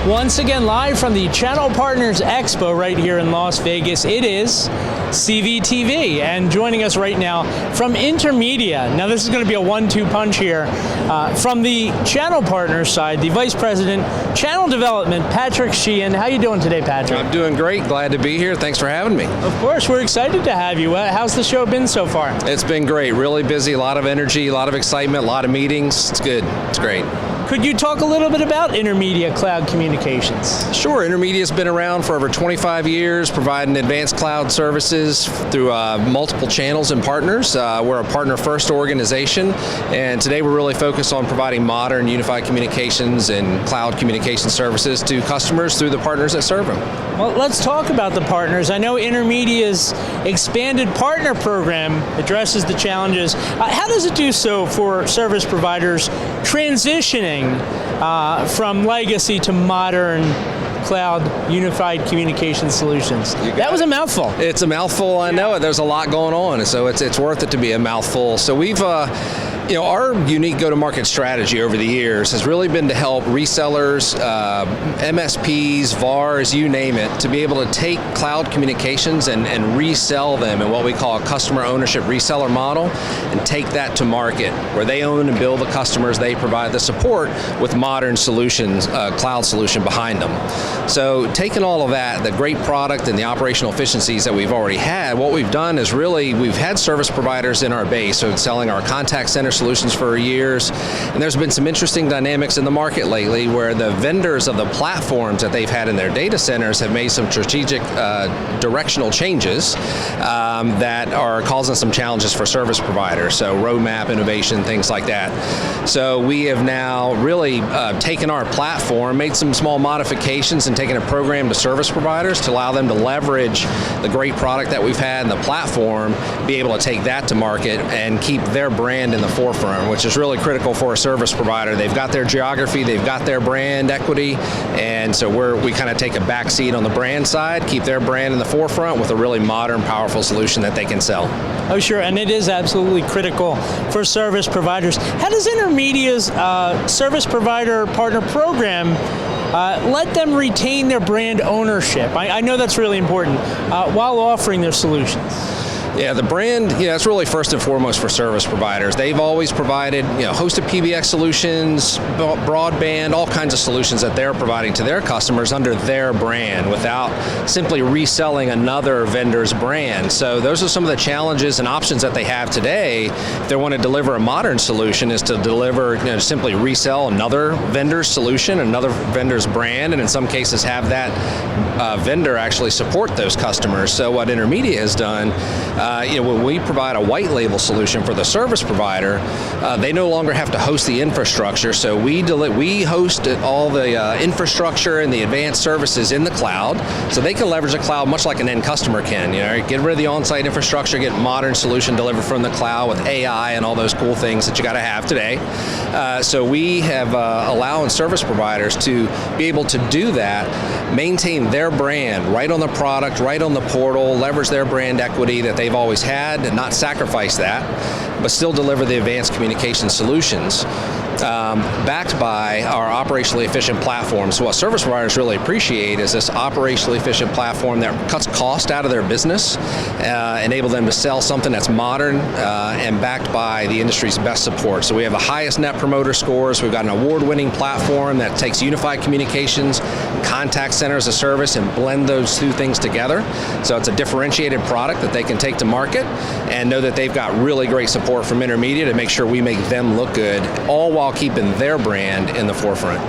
Once again, live from the Channel Partners Expo right here in Las Vegas, it is CVTV. And joining us right now from Intermedia, now this is going to be a 1-2 punch here, from the Channel Partners side, the Vice President, Channel Development, Patrick Sheehan. How you doing today, Patrick? I'm doing great. Glad to be here. Thanks for having me. Of course, we're excited to have you. How's the show been so far? It's been great. Really busy, a lot of energy, a lot of excitement, a lot of meetings. It's good. It's great. Could you talk a little bit about Intermedia Cloud Communications? Sure. Intermedia's been around for over 25 years, providing advanced cloud services through multiple channels and partners. We're a partner-first organization, and today we're really focused on providing modern unified communications and cloud communication services to customers through the partners that serve them. Well, let's talk about the partners. I know Intermedia's expanded partner program addresses the challenges. How does it do so for service providers transitioning from legacy to modern cloud unified communication solutions? That was a mouthful. It's a mouthful, I know it. There's a lot going on, so it's worth it to be a mouthful. So we've our unique go-to-market strategy over the years has really been to help resellers, MSPs, VARs, you name it, to be able to take cloud communications and resell them in what we call a customer ownership reseller model, and take that to market where they own and build the customers, they provide the support with modern solutions, cloud solution behind them. So taking all of that, the great product and the operational efficiencies that we've already had, what we've done is really, we've had service providers in our base, so selling our contact center solutions for years, and there's been some interesting dynamics in the market lately where the vendors of the platforms that they've had in their data centers have made some strategic directional changes that are causing some challenges for service providers, so roadmap, innovation, things like that. So we have now really taken our platform, made some small modifications, and taken a program to service providers to allow them to leverage the great product that we've had in the platform, be able to take that to market and keep their brand in the forefront, which is really critical for a service provider. They've got their geography, they've got their brand equity, and so we kind of take a back seat on the brand side, keep their brand in the forefront with a really modern, powerful solution that they can sell. Oh, sure, and it is absolutely critical for service providers. How does Intermedia's service provider partner program let them retain their brand ownership? I know that's really important while offering their solutions. Yeah, the brand, it's really first and foremost for service providers. They've always provided, hosted PBX solutions, broadband, all kinds of solutions that they're providing to their customers under their brand without simply reselling another vendor's brand. So those are some of the challenges and options that they have today. If they want to deliver a modern solution, is to deliver, simply resell another vendor's solution, another vendor's brand, and in some cases have that vendor actually support those customers. So what Intermedia has done, when we provide a white label solution for the service provider, they no longer have to host the infrastructure. So we host all the infrastructure and the advanced services in the cloud, so they can leverage the cloud much like an end customer can. Get rid of the on-site infrastructure, get modern solution delivered from the cloud with AI and all those cool things that you got to have today. So we have allowing service providers to be able to do that, maintain their brand right on the product, right on the portal, leverage their brand equity that they've always had, and not sacrifice that, but still deliver the advanced communication solutions backed by our operationally efficient platform. So what service providers really appreciate is this operationally efficient platform that cuts cost out of their business, enable them to sell something that's modern and backed by the industry's best support. So we have the highest net promoter scores. We've got an award-winning platform that takes unified communications, contact center as a service, and blend those two things together. So it's a differentiated product that they can take to market and know that they've got really great support from Intermedia to make sure we make them look good, all while keeping their brand in the forefront.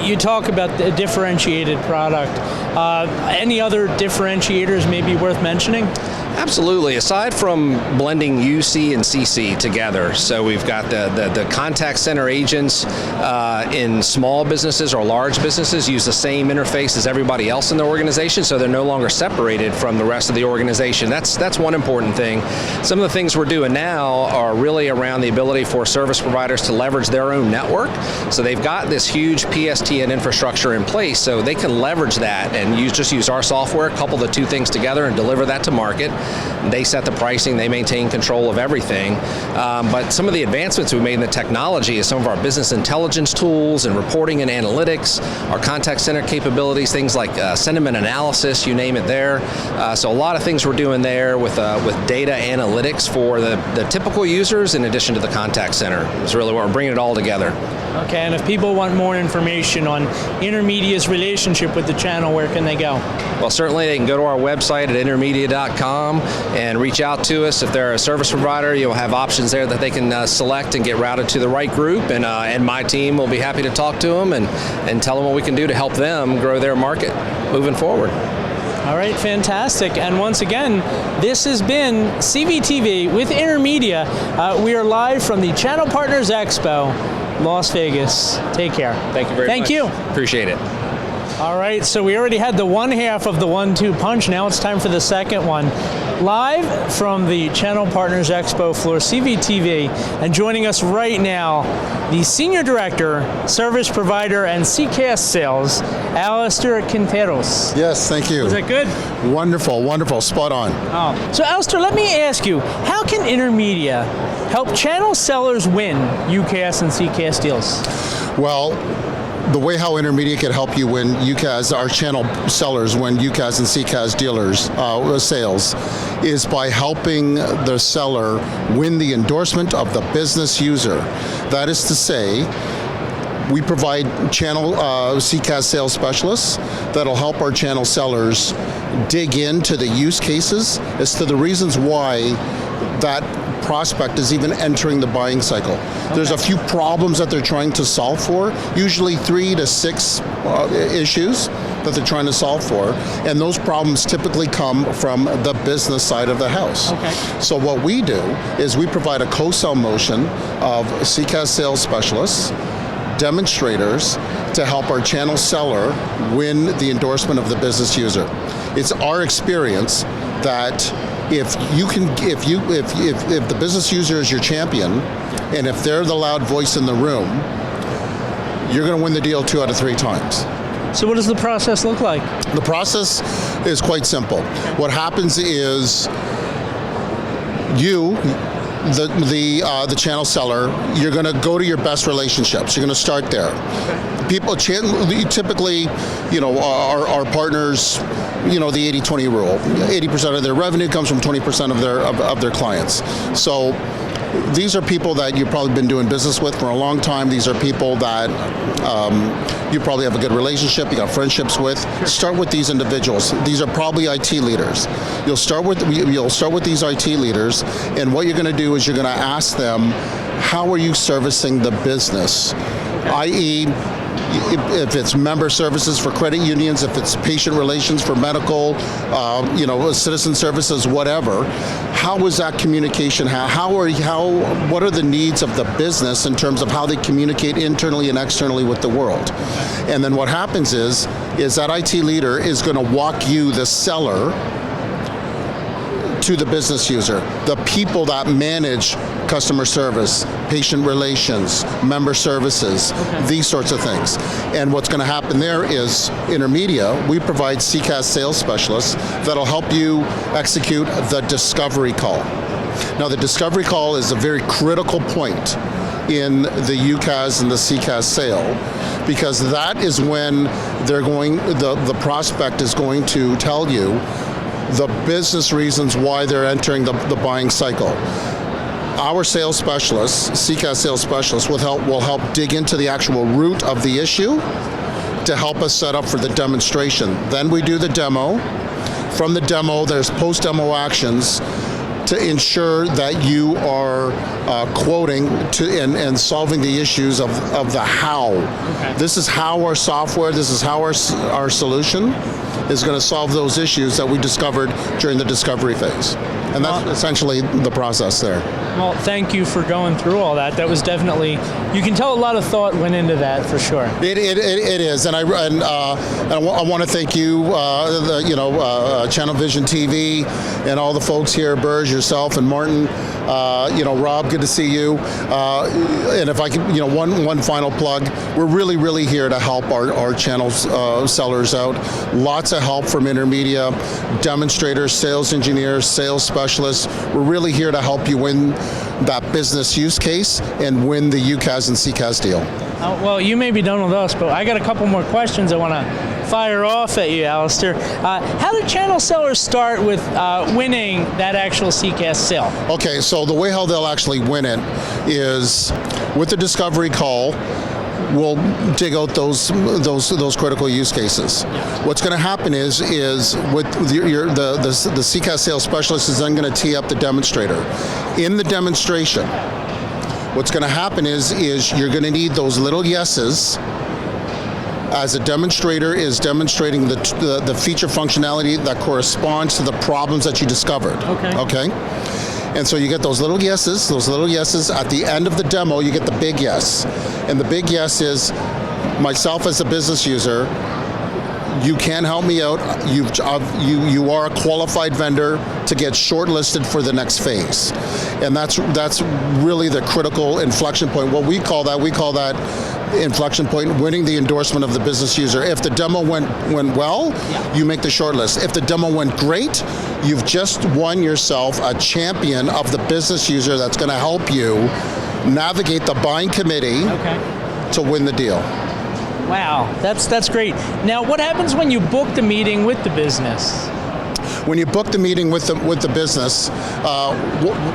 You talk about the differentiated product. Any other differentiators maybe worth mentioning? Absolutely. Aside from blending UC and CC together, so we've got the contact center agents in small businesses or large businesses use the same interface as everybody else in the organization, so they're no longer separated from the rest of the organization. That's one important thing. Some of the things we're doing now are really around the ability for service providers to leverage their own network. So they've got this huge PSTN infrastructure in place, so they can leverage that and just use our software, couple the two things together and deliver that to market. They set the pricing, they maintain control of everything. But some of the advancements we made in the technology is some of our business intelligence tools and reporting and analytics, our contact center capabilities, things like sentiment analysis, you name it there. So a lot of things we're doing there with data analytics for the typical users in addition to the contact center. It's really what we're bringing it all together. Okay, and if people want more information on Intermedia's relationship with the channel, where can they go? Well, certainly they can go to our website at intermedia.com and reach out to us. If they're a service provider, you'll have options there that they can select and get routed to the right group, and my team will be happy to talk to them and tell them what we can do to help them grow their market moving forward. All right, fantastic. And once again, this has been CVTV with Intermedia. We are live from the Channel Partners Expo, Las Vegas. Take care. Thank you very much. Thank you. Appreciate it. All right, so we already had the one half of the 1-2 punch. Now it's time for the second one. Live from the Channel Partners Expo floor, CVTV, and joining us right now, the Senior Director, Service Provider and CCaaS Sales, Allister Quinteros. Yes, thank you. Was that good? Wonderful, wonderful, spot on. Oh. So Allister, let me ask you, how can Intermedia help channel sellers win UCaaS and CCaaS deals? Well, the way how Intermedia can help you win UCaaS, our channel sellers win UCaaS and CCaaS dealers sales, is by helping the seller win the endorsement of the business user. That is to say, we provide channel CCaaS sales specialists that'll help our channel sellers dig into the use cases as to the reasons why that prospect is even entering the buying cycle. Okay. There's a few problems that they're trying to solve for, usually 3 to 6 issues that they're trying to solve for, and those problems typically come from the business side of the house. Okay. So what we do is we provide a co-sell motion of CCaaS sales specialists, demonstrators, to help our channel seller win the endorsement of the business user. It's our experience that if the business user is your champion, and if they're the loud voice in the room, you're going to win the deal 2 out of 3 times. So what does the process look like? The process is quite simple. What happens is the channel seller, you're going to go to your best relationships. You're going to start there. People typically, our partners, the 80-20 rule. 80% of their revenue comes from 20% of their clients. So these are people that you've probably been doing business with for a long time. These are people that you probably have a good relationship, you got friendships with. Sure. Start with these individuals. These are probably IT leaders. You'll start with these IT leaders, and what you're going to do is you're going to ask them, how are you servicing the business? I.e., if it's member services for credit unions, if it's patient relations for medical, citizen services, whatever. How is that communication? What are the needs of the business in terms of how they communicate internally and externally with the world? And then what happens is that IT leader is going to walk you, the seller, to the business user, the people that manage customer service, patient relations, member services, these sorts of things. And what's going to happen there is Intermedia, we provide CCaaS sales specialists that'll help you execute the discovery call. Now, the discovery call is a very critical point in the UCaaS and the CCaaS sale, because that is when the prospect is going to tell you the business reasons why they're entering the buying cycle. Our sales specialists, CCaaS sales specialists, will help dig into the actual root of the issue to help us set up for the demonstration. Then we do the demo. From the demo, there's post-demo actions to ensure that you are quoting and solving the issues of the how. Okay. This is how our software, this is how our solution is going to solve those issues that we discovered during the discovery phase. And that's essentially the process there. Well, thank you for going through all that. That was definitely, you can tell a lot of thought went into that for sure. It is, and I want to thank you, Channel Vision TV, and all the folks here, Burge, yourself, and Martin, Rob, good to see you. And if I can, one final plug, we're really here to help our channel sellers out. Lots of help from Intermedia, demonstrators, sales engineers, sales specialists. We're really here to help you win that business use case and win the UCaaS and CCaaS deal. Well, you may be done with us, but I got a couple more questions I want to fire off at you, Allister. How do channel sellers start with winning that actual CCaaS sale? Okay, so the way how they'll actually win it is with the discovery call. We'll dig out those critical use cases. What's going to happen is with the CCaaS sales specialist is then going to tee up the demonstrator. In the demonstration, what's going to happen is you're going to need those little yeses as a demonstrator is demonstrating the feature functionality that corresponds to the problems that you discovered. Okay? And so you get those little yeses. At the end of the demo, you get the big yes. And the big yes is, myself as a business user, you can help me out. You are a qualified vendor to get shortlisted for the next phase. And that's really the critical inflection point. What we call that inflection point, winning the endorsement of the business user. If the demo went well, you make the shortlist. If the demo went great, you've just won yourself a champion of the business user that's going to help you navigate the buying committee to win the deal. Wow, that's great. Now, what happens when you book the meeting with the business? When you book the meeting with the business,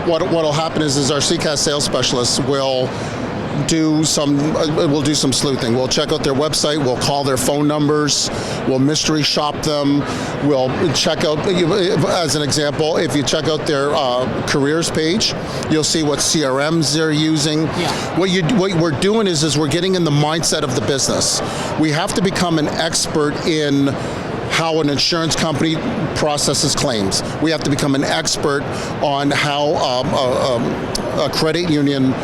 what'll happen is our CCaaS sales specialists will do some sleuthing. We'll check out their website, we'll call their phone numbers, we'll mystery shop them, we'll check out, as an example, if you check out their careers page, you'll see what CRMs they're using. What we're doing is we're getting in the mindset of the business. We have to become an expert in how an insurance company processes claims. We have to become an expert on how a credit union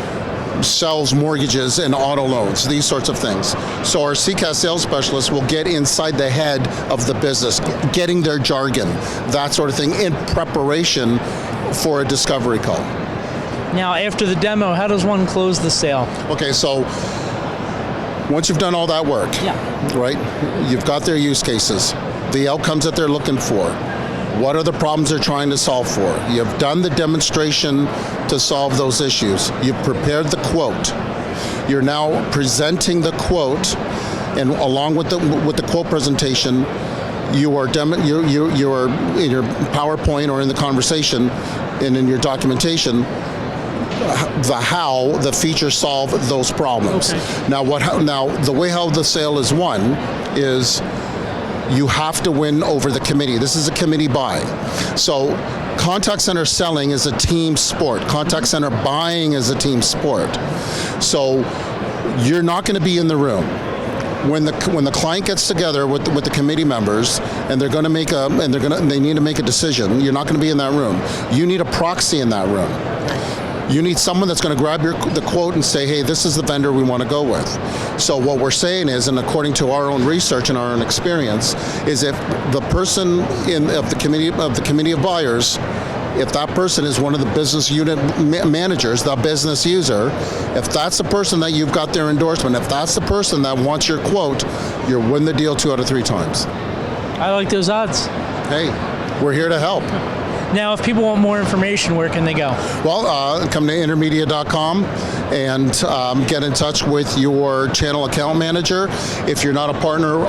sells mortgages and auto loans, these sorts of things. So our CCaaS sales specialists will get inside the head of the business, getting their jargon, that sort of thing, in preparation for a discovery call. Now, after the demo, how does one close the sale? Okay, so once you've done all that work, right, you've got their use cases, the outcomes that they're looking for, what are the problems they're trying to solve for? You've done the demonstration to solve those issues. You've prepared the quote. You're now presenting the quote, and along with the quote presentation, you are in your PowerPoint or in the conversation and in your documentation how the features solve those problems. Now the way how the sale is won is you have to win over the committee. This is a committee buy. So contact center selling is a team sport. Contact center buying is a team sport. So you're not going to be in the room. When the client gets together with the committee members and they need to make a decision, you're not going to be in that room. You need a proxy in that room. You need someone that's going to grab the quote and say, hey, this is the vendor we want to go with. So what we're saying is, and according to our own research and our own experience, is if the person of the committee of buyers, if that person is one of the business unit managers, the business user, if that's the person that you've got their endorsement, if that's the person that wants your quote, you'll win the deal 2 out of 3 times. I like those odds. Hey, we're here to help. Now, if people want more information, where can they go? Well, come to intermedia.com and get in touch with your channel account manager. If you're not a partner,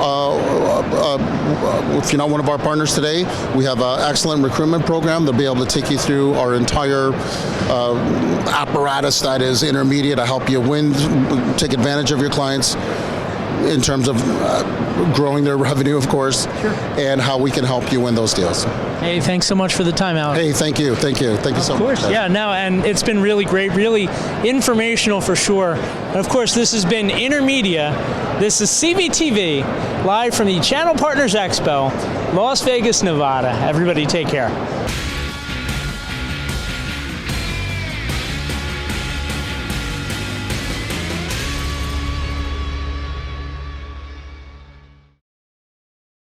if you're not one of our partners today, we have an excellent recruitment program. They'll be able to take you through our entire apparatus that is Intermedia to help you win, take advantage of your clients in terms of growing their revenue, of course, and how we can help you win those deals. Hey, thanks so much for the time, Alex. Hey, thank you so much. Of course, and it's been really great, really informational for sure. And of course, this has been Intermedia. This is CVTV, live from the Channel Partners Expo, Las Vegas, Nevada. Everybody take care.